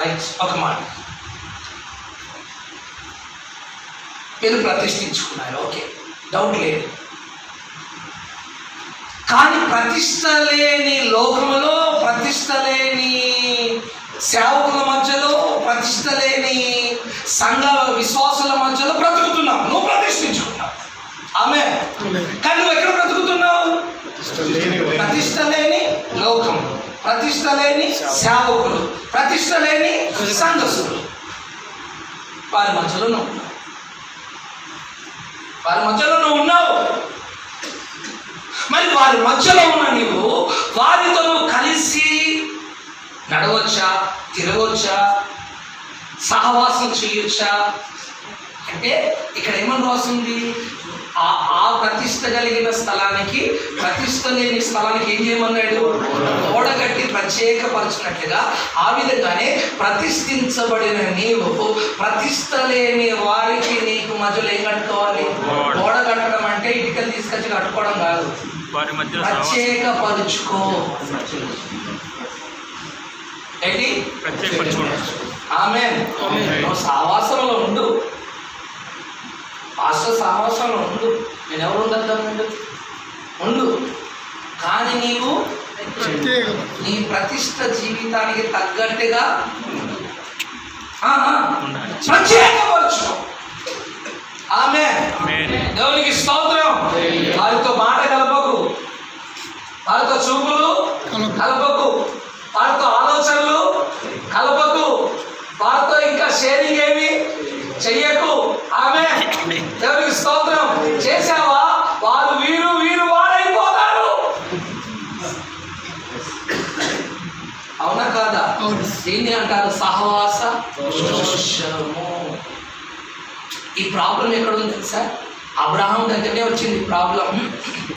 Right, ఒక మాట. మీరు ప్రతిష్ఠించుకున్నారు, ఓకే, డౌట్ లేదు. కానీ ప్రతిష్ట లేని లోకములో, ప్రతిష్ట లేని సేవకుల మధ్యలో, ప్రతిష్ట లేని సంఘ విశ్వాసుల మధ్యలో బ్రతుకుతున్నావు. నువ్వు ప్రతిష్ఠించుకున్నావు, ఆమె. కానీ నువ్వు ఎక్కడ బ్రతుకుతున్నావు? ప్రతిష్ట లేని లోకం, ప్రతిష్ట లేని సేవకులు, ప్రతిష్ట లేని సంఘస్థులు, వారి మధ్యలో నువ్వు ఉన్నావు. వారి మధ్యలో నువ్వు ఉన్నావు. మరి వారి మధ్యలో ఉన్న నీవు వారితో నువ్వు కలిసి నడవచ్చా, తిరగవచ్చా, సహవాసం చేయొచ్చా అంటే ఇక్కడ ఏమని రాస్తుంది? ఆ ప్రతిష్ట కలిగిన స్థలానికి, ప్రతిష్ట లేని స్థలానికి ఏం చేయమన్నాడు? ఓడగట్టి ప్రత్యేకపరచినట్లుగా ఆ విధంగానే ప్రతిష్ఠించబడిన నీవు ప్రతిష్ట లేని వారికి నీకు మధ్యలో ఏం కట్టుకోవాలి? ఓడగట్టడం అంటే ఇటుకలు తీసుకొచ్చి కట్టుకోవడం కాదు, ప్రత్యేకపరుచుకో. ఏంటి? ఆమేన్. నువ్వు సహవాసంలో ఉండు, పాస్టర్ సహవాసంలో ఉండు, నేను ఎవరు ఉండద్దామండు, ఉండు. కానీ నీవు నీ ప్రతిష్ట జీవితానికి తగ్గట్టుగా ప్రత్యేకపరచు. ఆమేన్. దేవునికి స్తోత్రం. వారితో మాట కలపకు, వారితో చూపులు కలపకు, వారితో ఆలోచనలు కలపకు, వారితో ఇంకా షేరింగ్ ఏమి చెయ్యకు. ఆమేన్. దేవునికి స్తోత్రం. చేసావా? వారు వీరు, వీరు వారైపోతారు. అవునా కాదా? దీన్ని అంటారు సహవాస దోషము. ఈ ప్రాబ్లం ఎక్కడ ఉంది తెలుసా? అబ్రహాం దగ్గరనే వచ్చింది ప్రాబ్లం.